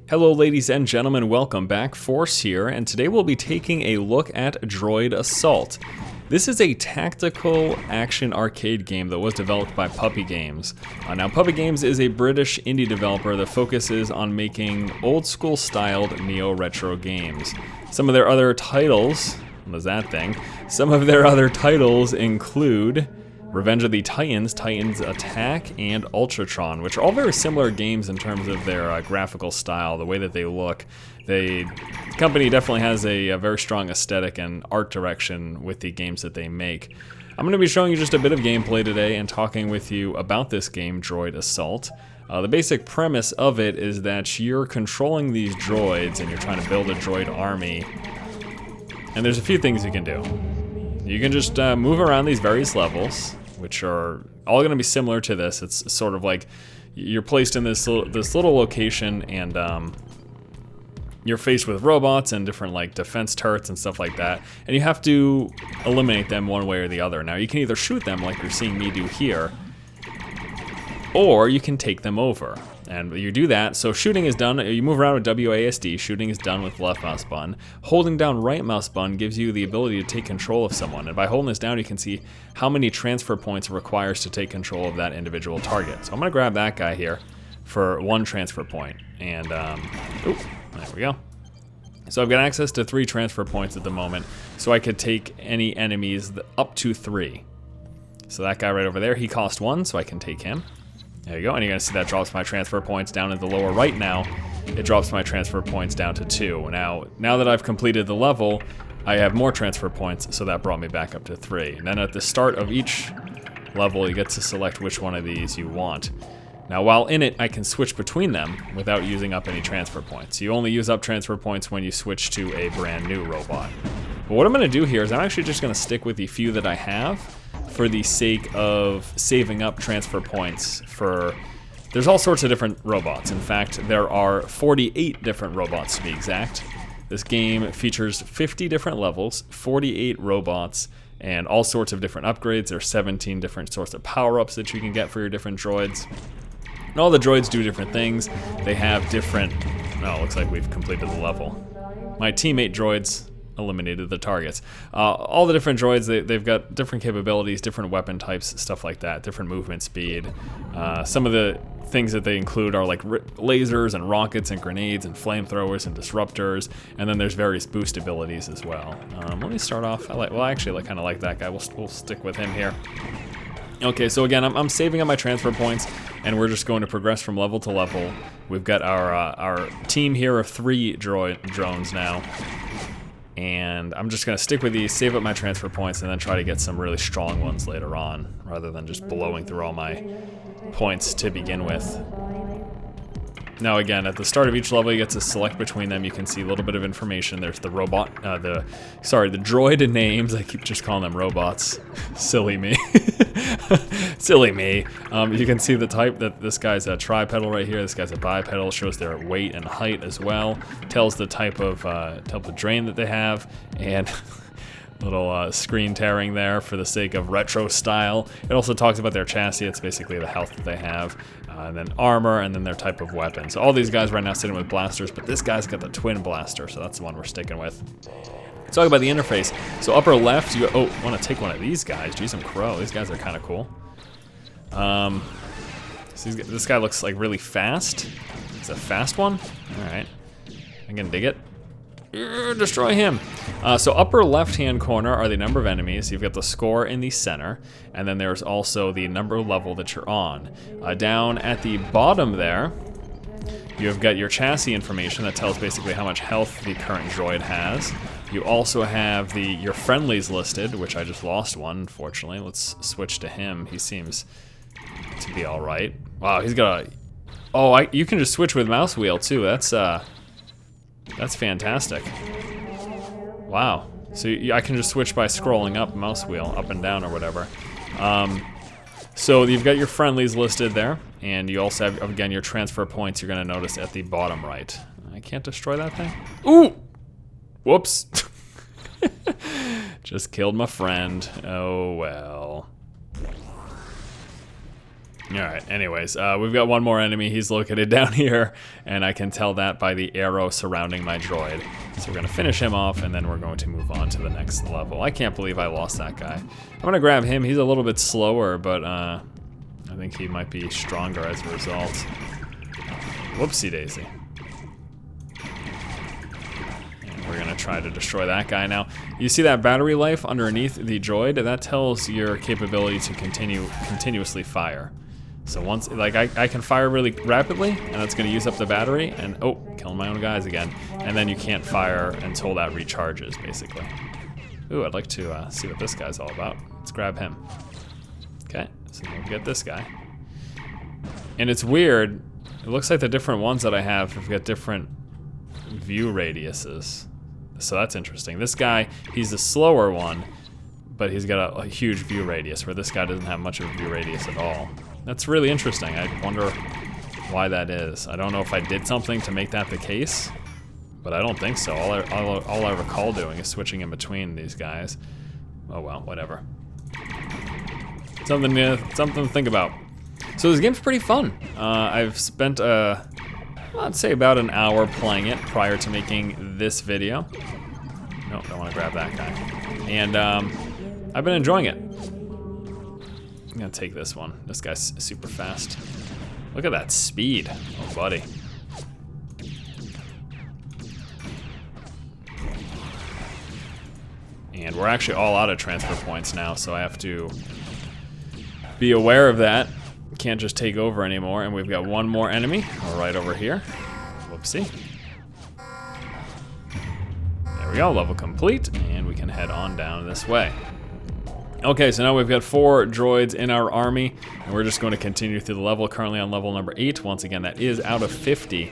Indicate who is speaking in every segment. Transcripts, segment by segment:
Speaker 1: Hello ladies and gentlemen, welcome back. Force here, and today we'll be taking a look at Droid Assault. This is a tactical action arcade game that was developed by Puppy Games. Now Puppy Games is a British indie developer that focuses on making old school styled neo-retro games. Some of their other titles, what is that thing? Some of their other titles include Revenge of the Titans, Titans Attack, and Ultratron, which are all very similar games in terms of their graphical style, the way that they look. The company definitely has a very strong aesthetic and art direction with the games that they make. I'm going to be showing you just a bit of gameplay today and talking with you about this game, Droid Assault. The basic premise of it is that you're controlling these droids and you're trying to build a droid army. And there's a few things you can do. You can just move around these various levels, which are all going to be similar to this. It's sort of like you're placed in this little location, and you're faced with robots and different like defense turrets and stuff like that, and you have to eliminate them one way or the other. Now you can either shoot them like you're seeing me do here, or you can take them over. And you do that, so shooting is done, you move around with WASD, shooting is done with left mouse button. Holding down right mouse button gives you the ability to take control of someone, and by holding this down you can see how many transfer points it requires to take control of that individual target. So I'm going to grab that guy here for 1 transfer point, and there we go. So I've got access to 3 transfer points at the moment, so I could take any enemies up to 3. So that guy right over there, he cost 1, so I can take him. There you go, and you're going to see that drops my transfer points down in the lower right now. It drops my transfer points down to 2. Now that I've completed the level, I have more transfer points, so that brought me back up to 3. And then at the start of each level, you get to select which one of these you want. Now while in it, I can switch between them without using up any transfer points. You only use up transfer points when you switch to a brand new robot. But what I'm going to do here is I'm actually just going to stick with the few that I have, for the sake of saving up transfer points for... There's all sorts of different robots. In fact, there are 48 different robots to be exact. This game features 50 different levels, 48 robots, and all sorts of different upgrades. There are 17 different sorts of power-ups that you can get for your different droids. And all the droids do different things. They have different... Oh, looks like we've completed the level. My teammate droids eliminated the targets. All the different droids, they've got different capabilities, different weapon types, stuff like that, different movement speed. Some of the things that they include are like lasers and rockets and grenades and flamethrowers and disruptors, and then there's various boost abilities as well. Let me start off, I actually kind of like that guy. We'll stick with him here. Okay, so again, I'm saving up my transfer points, and we're just going to progress from level to level. We've got our team here of 3 drones now. And I'm just going to stick with these, save up my transfer points, and then try to get some really strong ones later on, rather than just blowing through all my points to begin with. Now again, at the start of each level you get to select between them. You can see a little bit of information. There's the robot, the droid names. I keep just calling them robots. Silly me. Silly me. You can see the type that this guy's a tripedal right here. This guy's a bipedal. Shows their weight and height as well. Tells the type of drain that they have, and little screen tearing there for the sake of retro style. It also talks about their chassis. It's basically the health that they have, and then armor, and then their type of weapon. So all these guys right now sitting with blasters, but this guy's got the twin blaster, so that's the one we're sticking with. Let's talk about the interface. So upper left, you want to take one of these guys. Jeez, some crow. These guys are kind of cool. So this guy looks like really fast. It's a fast one. All right, I'm gonna dig it. Destroy him. So upper left-hand corner are the number of enemies. You've got the score in the center, and then there's also the number level that you're on. Down at the bottom there, you've got your chassis information that tells basically how much health the current droid has. You also have your friendlies listed, which I just lost one, unfortunately. Let's switch to him. He seems to be all right. Wow, he's got a... Oh, you can just switch with mouse wheel too. That's fantastic. Wow. So I can just switch by scrolling up mouse wheel, up and down or whatever. So you've got your friendlies listed there, and you also have, again, your transfer points you're going to notice at the bottom right. I can't destroy that thing? Ooh! Whoops. Just killed my friend. Oh, well. Alright, anyways, we've got one more enemy. He's located down here, and I can tell that by the arrow surrounding my droid. So we're going to finish him off, and then we're going to move on to the next level. I can't believe I lost that guy. I'm going to grab him. He's a little bit slower, but I think he might be stronger as a result. Whoopsie daisy. And we're going to try to destroy that guy now. You see that battery life underneath the droid? That tells your capability to continuously fire. So once, like, I can fire really rapidly, and that's going to use up the battery, and oh, killing my own guys again. And then you can't fire until that recharges, basically. Ooh, I'd like to see what this guy's all about. Let's grab him. Okay, so we'll get this guy. And it's weird. It looks like the different ones that I have got different view radiuses. So that's interesting. This guy, he's the slower one, but he's got a huge view radius, where this guy doesn't have much of a view radius at all. That's really interesting. I wonder why that is. I don't know if I did something to make that the case, but I don't think so. All I recall doing is switching in between these guys. Oh well, whatever. Something to think about. So this game's pretty fun. I've spent, I'd say about an hour playing it prior to making this video. Nope, don't want to grab that guy. And I've been enjoying it. I'm gonna take this one. This guy's super fast. Look at that speed. Oh, buddy. And we're actually all out of transfer points now, so I have to be aware of that. Can't just take over anymore, and we've got one more enemy right over here. Whoopsie. There we go, level complete, and we can head on down this way. Okay, so now we've got 4 droids in our army, and we're just going to continue through the level, currently on level number 8. Once again, that is out of 50.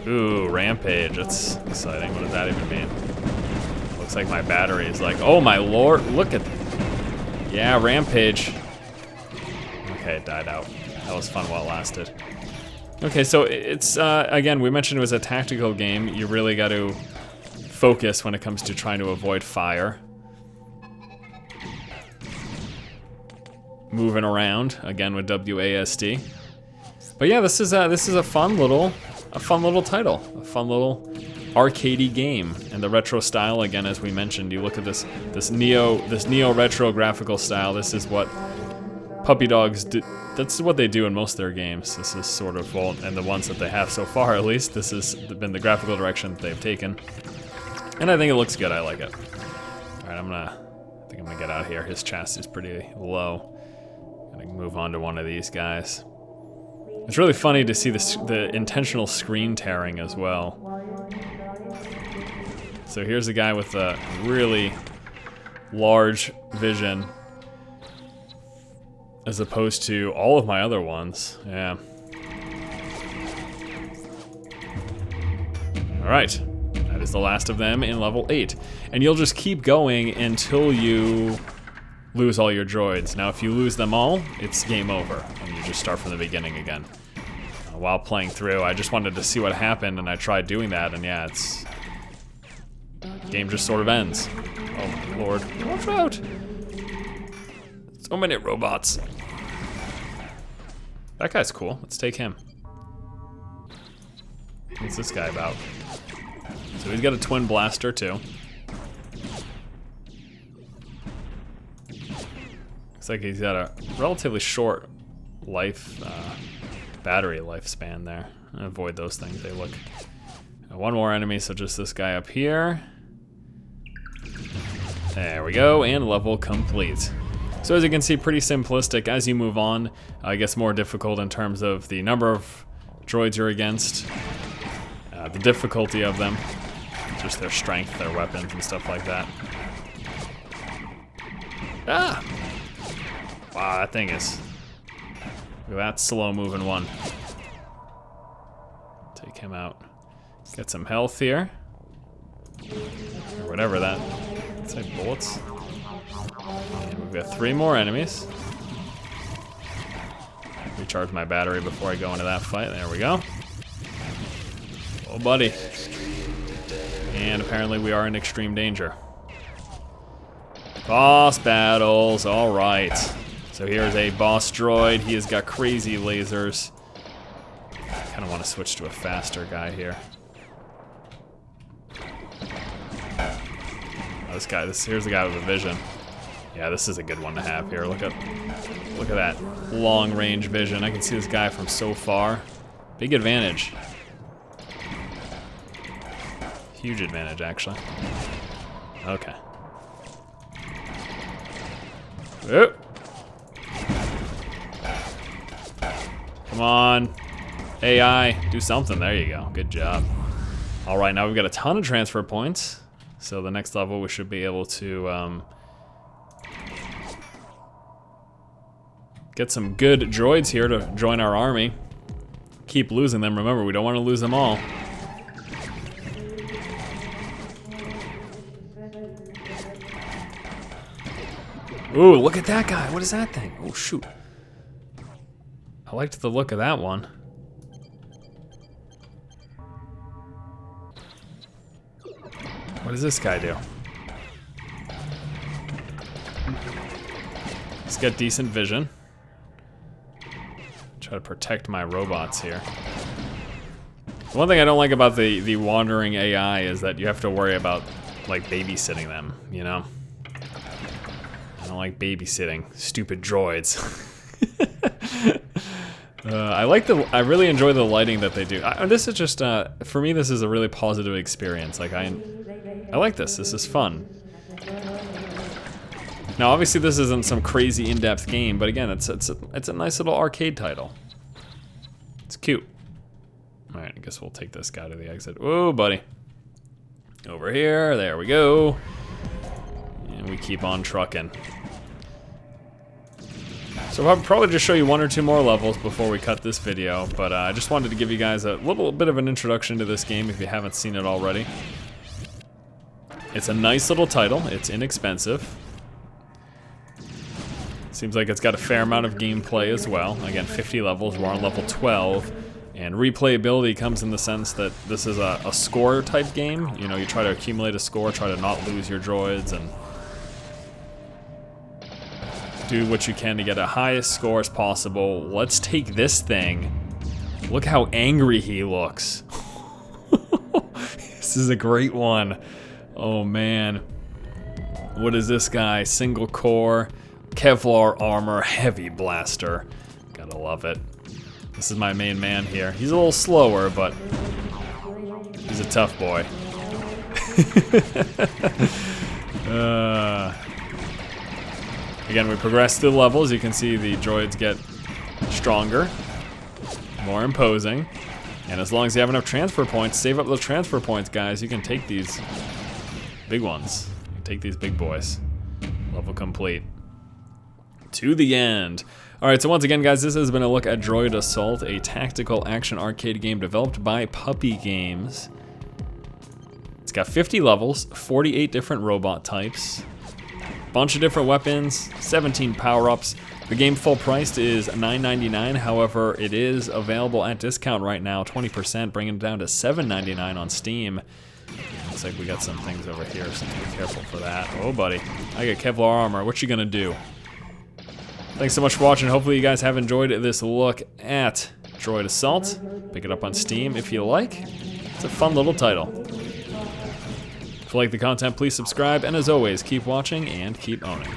Speaker 1: Ooh, rampage, that's exciting. What does that even mean? Looks like my battery is like, oh my lord, look at, yeah, rampage. Okay, it died out. That was fun while it lasted. Okay, so it's, again, we mentioned it was a tactical game. You really got to focus when it comes to trying to avoid fire. Moving around, again with WASD. But yeah, this is a fun little title, a fun little arcadey game. And the retro style, again, as we mentioned, you look at this neo retro graphical style. This is what Puppy Dogs do. That's what they do in most of their games. This is sort of, well, and the ones that they have so far at least, this has been the graphical direction that they've taken. And I think it looks good, I like it. All right, I think I'm gonna get out of here. His chassis is pretty low. Gonna move on to one of these guys. It's really funny to see the intentional screen tearing as well. So here's a guy with a really large vision, as opposed to all of my other ones. Yeah. All right, that is the last of them in level 8. And you'll just keep going until you lose all your droids. Now, if you lose them all, it's game over, and you just start from the beginning again. While playing through, I just wanted to see what happened, and I tried doing that, and yeah, game just sort of ends. Oh my lord, watch out! So many robots. That guy's cool. Let's take him. What's this guy about? So he's got a twin blaster too. Looks like he's got a relatively short battery lifespan there. Avoid those things. They look. One more enemy, so just this guy up here. There we go, and level complete. So as you can see, pretty simplistic. As you move on, it gets more difficult in terms of the number of droids you're against, the difficulty of them, just their strength, their weapons, and stuff like that. Ah! Wow, that thing is... Look at that slow-moving one. Take him out. Get some health here. Or whatever that... Let's say bullets. And we've got 3 more enemies. Recharge my battery before I go into that fight. There we go. Oh, buddy. And apparently we are in extreme danger. Boss battles, alright. So here's a boss droid. He has got crazy lasers. I kind of want to switch to a faster guy here. Oh, here's the guy with the vision. Yeah, this is a good one to have here. Look at that long range vision. I can see this guy from so far. Big advantage. Huge advantage, actually. Okay. Whoop. Come on. AI, do something. There you go. Good job. All right, now we've got a ton of transfer points. So the next level we should be able to get some good droids here to join our army. Keep losing them. Remember, we don't want to lose them all. Ooh, look at that guy. What is that thing? Oh, shoot. I liked the look of that one. What does this guy do? He's got decent vision. Try to protect my robots here. The one thing I don't like about the wandering AI is that you have to worry about, like, babysitting them, you know? I don't like babysitting stupid droids. I really enjoy the lighting that they do. This is just, for me, this is a really positive experience. Like, I like this. This is fun. Now, obviously, this isn't some crazy in-depth game, but again, it's a nice little arcade title. It's cute. All right, I guess we'll take this guy to the exit. Whoa, buddy. Over here. There we go. And we keep on trucking. So I'll probably just show you one or two more levels before we cut this video, but I just wanted to give you guys a little bit of an introduction to this game if you haven't seen it already. It's a nice little title. It's inexpensive. Seems like it's got a fair amount of gameplay as well. Again, 50 levels. We're on level 12. And replayability comes in the sense that this is a score type game. You know, you try to accumulate a score, try to not lose your droids, and do what you can to get a highest score as possible. Let's take this thing. Look how angry he looks. This is a great one. Oh man. What is this guy? Single core, Kevlar armor, heavy blaster. Gotta love it. This is my main man here. He's a little slower, but he's a tough boy. Again, we progress through the levels. You can see the droids get stronger, more imposing. And as long as you have enough transfer points, save up those transfer points, guys. You can take these big ones. You can take these big boys. Level complete. To the end. Alright, so once again, guys, this has been a look at Droid Assault, a tactical action arcade game developed by Puppy Games. It's got 50 levels, 48 different robot types, bunch of different weapons, 17 power-ups. The game full priced is $9.99, however, it is available at discount right now, 20%, bringing it down to $7.99 on Steam. Looks like we got some things over here, so be careful for that. Oh, buddy, I got Kevlar armor. What you gonna do? Thanks so much for watching. Hopefully you guys have enjoyed this look at Droid Assault. Pick it up on Steam if you like. It's a fun little title. If you like the content, please subscribe, and as always, keep watching and keep owning.